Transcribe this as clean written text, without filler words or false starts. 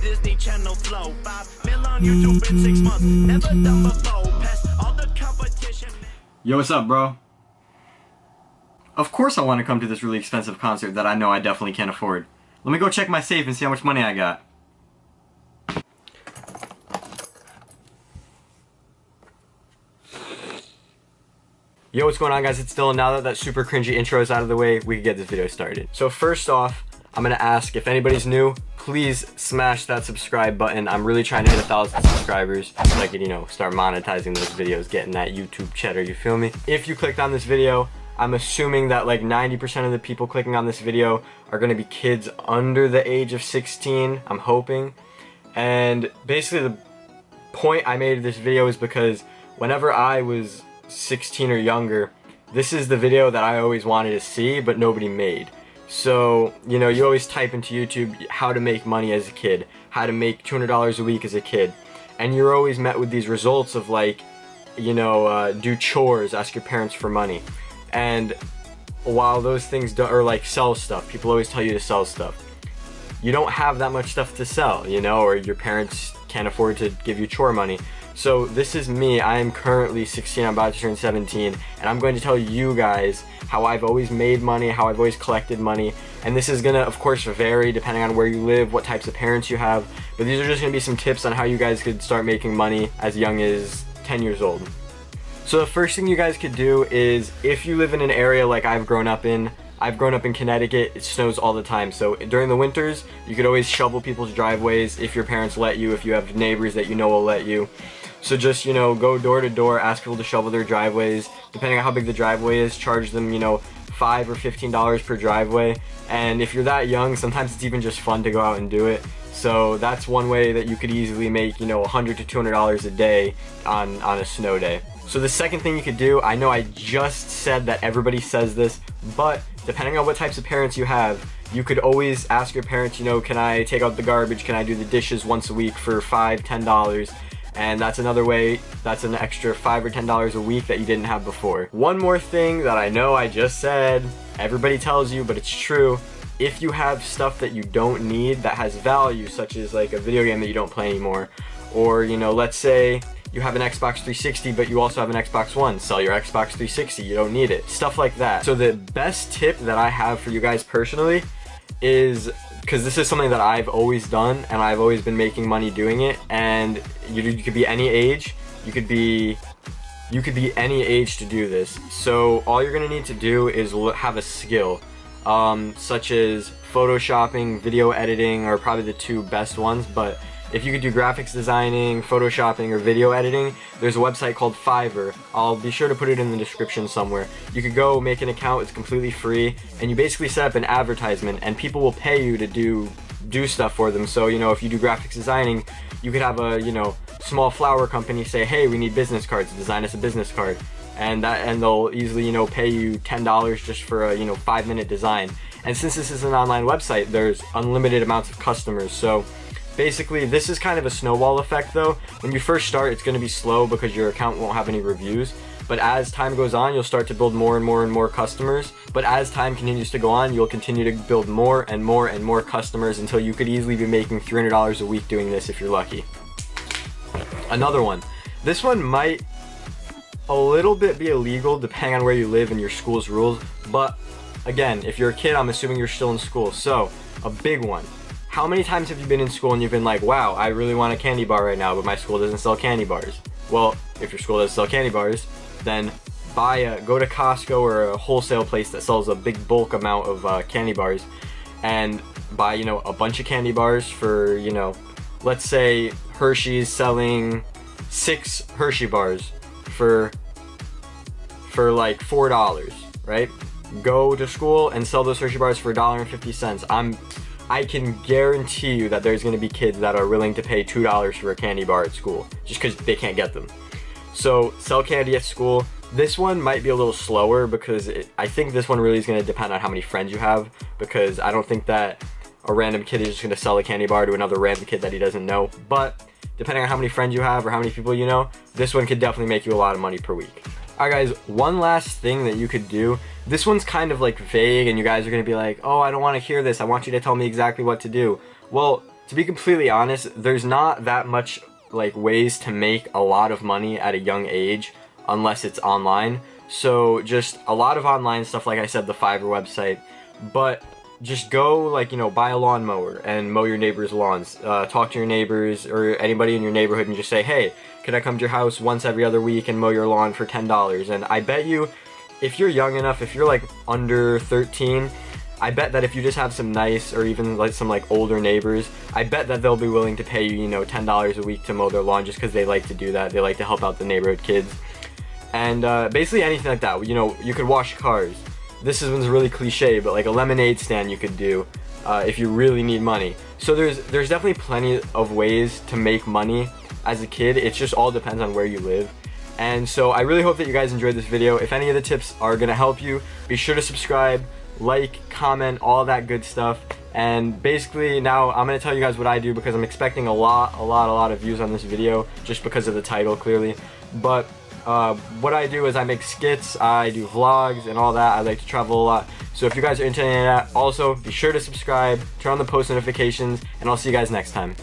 Disney Channel flow. 5 mil on YouTube in 6 months. Never done before. Past all the competition. Yo, what's up, bro? Of course I want to come to this really expensive concert that I know I definitely can't afford. Let me go check my safe and see how much money I got. Yo, what's going on, guys? It's Dylan. Now that that super cringy intro is out of the way, we can get this video started. So first off, I'm gonna ask if anybody's new, please smash that subscribe button. I'm really trying to hit 1,000 subscribers so I can, you know, start monetizing those videos, getting that YouTube cheddar, you feel me? If you clicked on this video, I'm assuming that like 90% of the people clicking on this video are gonna be kids under the age of 16, I'm hoping. And basically the point I made of this video is because whenever I was 16 or younger, this is the video that I always wanted to see but nobody made. So, you know, you always type into YouTube how to make money as a kid, how to make $200 a week as a kid, and you're always met with these results of like, you know, do chores, ask your parents for money. And while those things do, or like sell stuff, people always tell you to sell stuff. You don't have that much stuff to sell, you know, or your parents can't afford to give you chore money. So this is me. I am currently 16, I'm about to turn 17, and I'm going to tell you guys how I've always made money, how I've always collected money, and this is gonna, of course, vary depending on where you live, what types of parents you have, but these are just gonna be some tips on how you guys could start making money as young as 10 years old. So the first thing you guys could do is, if you live in an area like I've grown up in Connecticut, it snows all the time. So during the winters, you could always shovel people's driveways if your parents let you, if you have neighbors that you know will let you. So just, you know, go door to door, ask people to shovel their driveways. Depending on how big the driveway is, charge them, you know, $5 or $15 per driveway. And if you're that young, sometimes it's even just fun to go out and do it. So that's one way that you could easily make, you know, $100 to $200 a day on a snow day. So the second thing you could do, I know I just said that everybody says this, but depending on what types of parents you have, you could always ask your parents, you know, can I take out the garbage? Can I do the dishes once a week for $5, $10? And that's another way, that's an extra $5 or $10 a week that you didn't have before. One more thing that I know I just said, everybody tells you, but it's true. If you have stuff that you don't need that has value, such as like a video game that you don't play anymore, or, you know, let's say you have an Xbox 360 but you also have an Xbox One, sell your Xbox 360, you don't need it, stuff like that. So the best tip that I have for you guys personally is, because this is something that I've always done and I've always been making money doing it, and you could be any age, you could be any age to do this. So all you're gonna need to do is have a skill, such as photoshopping, video editing are probably the two best ones, but if you could do graphics designing, photoshopping, or video editing, there's a website called Fiverr. I'll be sure to put it in the description somewhere. You could go make an account, it's completely free, and you basically set up an advertisement and people will pay you to do stuff for them. So, you know, if you do graphics designing, you could have a, you know, small flower company say, hey, we need business cards, design us a business card. And they'll easily, you know, pay you $10 just for a, you know, 5-minute design. And since this is an online website, there's unlimited amounts of customers. So basically, this is kind of a snowball effect though. When you first start, it's going to be slow because your account won't have any reviews. But as time goes on, you'll start to build more and more and more customers. But as time continues to go on, you'll continue to build more and more and more customers until you could easily be making $300 a week doing this if you're lucky. Another one. This one might a little bit be illegal depending on where you live and your school's rules. But again, if you're a kid, I'm assuming you're still in school. So, a big one. How many times have you been in school and you've been like, wow, I really want a candy bar right now, but my school doesn't sell candy bars? Well, if your school doesn't sell candy bars, then go to Costco or a wholesale place that sells a big bulk amount of candy bars and buy, you know, a bunch of candy bars for, you know, let's say Hershey's selling 6 Hershey bars for like $4, right? Go to school and sell those Hershey bars for $1.50. I can guarantee you that there's going to be kids that are willing to pay $2 for a candy bar at school just because they can't get them. So sell candy at school. This one might be a little slower because I think this one really is going to depend on how many friends you have, because I don't think that a random kid is just going to sell a candy bar to another random kid that he doesn't know. But depending on how many friends you have or how many people you know, this one could definitely make you a lot of money per week. Alright guys, one last thing that you could do. This one's kind of like vague and you guys are going to be like, oh, I don't want to hear this. I want you to tell me exactly what to do. Well, to be completely honest, there's not that much like ways to make a lot of money at a young age unless it's online. So just a lot of online stuff, like I said, the Fiverr website, but just go, like, you know, buy a lawnmower and mow your neighbor's lawns. Talk to your neighbors or anybody in your neighborhood and just say, hey, can I come to your house once every other week and mow your lawn for $10? And I bet you, if you're young enough, if you're like under 13, I bet that if you just have some nice or even like some like older neighbors, I bet that they'll be willing to pay you, you know, $10 a week to mow their lawn just because they like to do that. They like to help out the neighborhood kids. And basically anything like that. You know, you could wash cars. This one's really cliche, but like a lemonade stand you could do if you really need money. So there's definitely plenty of ways to make money as a kid. It just all depends on where you live. And so I really hope that you guys enjoyed this video. If any of the tips are gonna help you, be sure to subscribe, like, comment, all that good stuff. And basically now I'm gonna tell you guys what I do, because I'm expecting a lot of views on this video just because of the title, clearly. But what I do is I make skits, I do vlogs and all that. I like to travel a lot. So if you guys are into any of that, also be sure to subscribe, turn on the post notifications, and I'll see you guys next time.